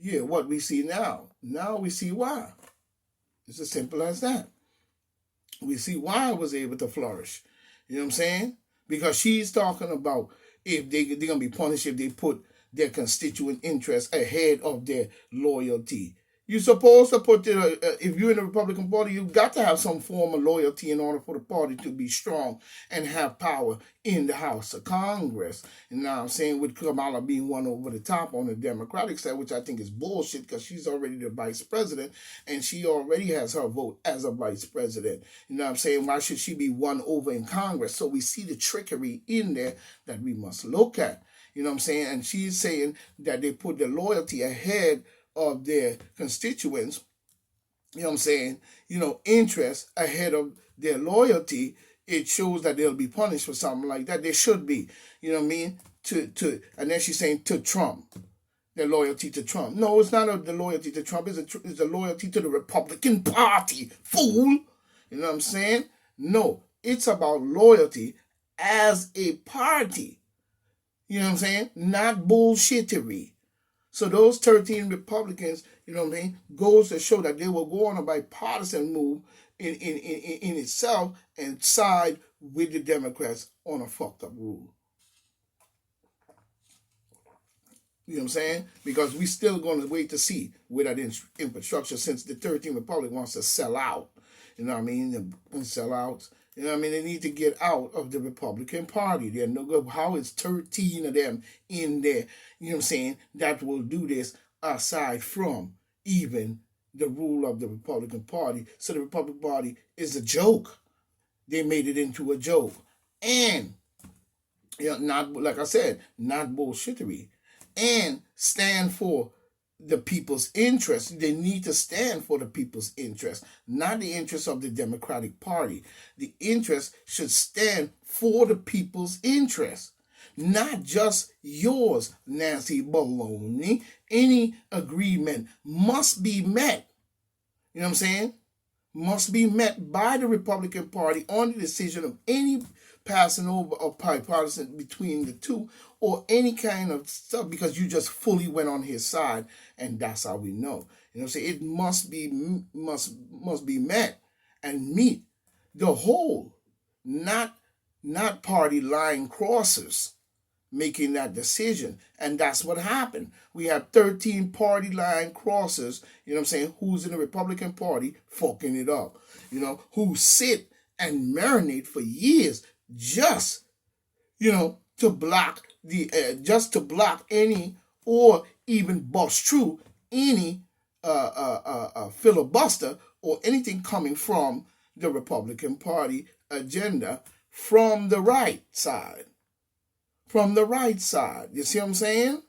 Yeah, what we see now. Now we see why. It's as simple as that. We see why I was able to flourish. You know what I'm saying? Because she's talking about if they're going to be punished if they put their constituent interests ahead of their loyalty. You're supposed to put if you're in the Republican Party, you've got to have some form of loyalty in order for the party to be strong and have power in the House of Congress. And now I'm saying with Kamala being one over the top on the Democratic side, which I think is bullshit because she's already the vice president and she already has her vote as a vice president. You know what I'm saying? Why should she be one over in Congress? So we see the trickery in there that we must look at. You know what I'm saying? And she's saying that they put the loyalty ahead of their constituents, you know what I'm saying, interest ahead of their loyalty. It shows that they'll be punished for something like that. They should be, you know what I mean, and then she's saying to Trump, their loyalty to Trump. No, it's not the loyalty to Trump, it's a loyalty to the Republican Party, fool. You know what I'm saying? No, it's about loyalty as a party. You know what I'm saying? Not bullshittery. So those 13 Republicans, you know what I mean, goes to show that they will go on a bipartisan move in itself and side with the Democrats on a fucked up rule. You know what I'm saying? Because we still going to wait to see with that infrastructure since the 13 Republic wants to sell out. You know what I mean? And sell out. You know what I mean? They need to get out of the Republican Party. They're no good. How is 13 of them in there, you know what I'm saying, that will do this aside from even the rule of the Republican Party? So the Republican Party is a joke. They made it into a joke. And, not, like I said, not bullshittery. And stand for the people's interest. They need to stand for the people's interest, not the interest of the Democratic Party. The interest should stand for the people's interest, not just yours, Nancy Baloney. Any agreement must be met. You know what I'm saying? Must be met by the Republican Party on the decision of any passing over of bipartisan between the two or any kind of stuff, because you just fully went on his side, and that's how we know. You know what I'm saying? It must be met and meet the whole, not party line crossers making that decision. And that's what happened. We have 13 party line crossers, you know what I'm saying, who's in the Republican Party fucking it up, who sit and marinate for years just, to block any or even bust through any filibuster or anything coming from the Republican Party agenda from the right side. From the right side. You see what I'm saying?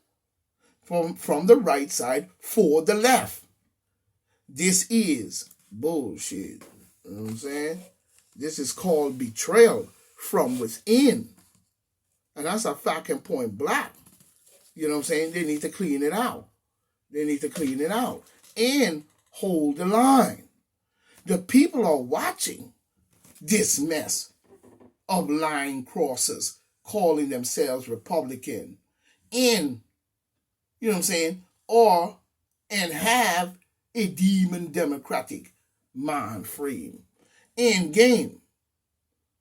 From the right side for the left. This is bullshit. You know what I'm saying? This is called betrayal from within. And that's a fact and point blank. You know what I'm saying? They need to clean it out. They need to clean it out. And hold the line. The people are watching this mess of line crossers calling themselves Republican and, you know what I'm saying, and have a demon democratic mind frame in game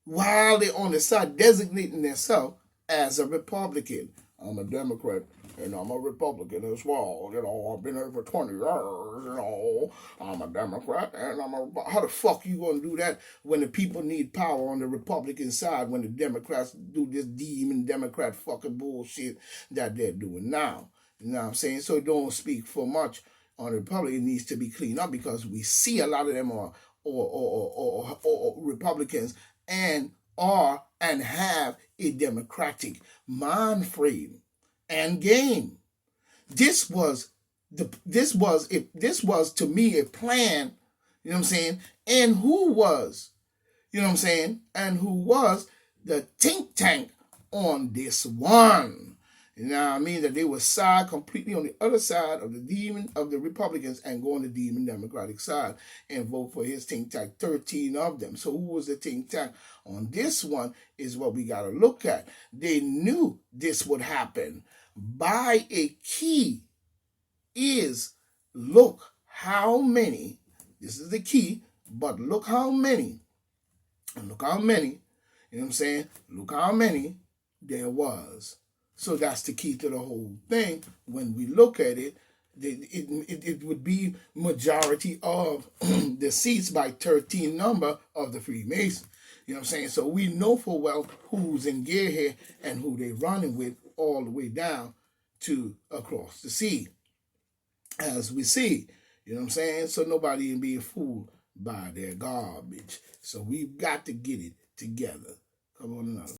while they're on the side designating themselves as a Republican. I'm a Democrat and I'm a Republican as well. I've been here for 20 years, I'm a Democrat and how the fuck you gonna do that when the people need power on the Republican side, when the Democrats do this demon Democrat fucking bullshit that they're doing now? You know what I'm saying? So don't speak for much on the Republic. It needs to be cleaned up because we see a lot of them are or Republicans and have a democratic mind frame and game. This was to me a plan, you know what I'm saying? And who was, you know what I'm saying? And who was the think tank on this one? You know what I mean? That they were side completely on the other side of the Republicans and go on the demon Democratic side and vote for his think tank, 13 of them. So who was the think tank on this one is what we got to look at. They knew this would happen by a key is look how many, this is the key, but look how many, and look how many, you know what I'm saying? Look how many there was. So that's the key to the whole thing. When we look at it, it would be majority of the seats by 13 number of the Freemasons. You know what I'm saying? So we know for well who's in gear here and who they're running with all the way down to across the sea. As we see, you know what I'm saying? So nobody can be fooled by their garbage. So we've got to get it together. Come on now.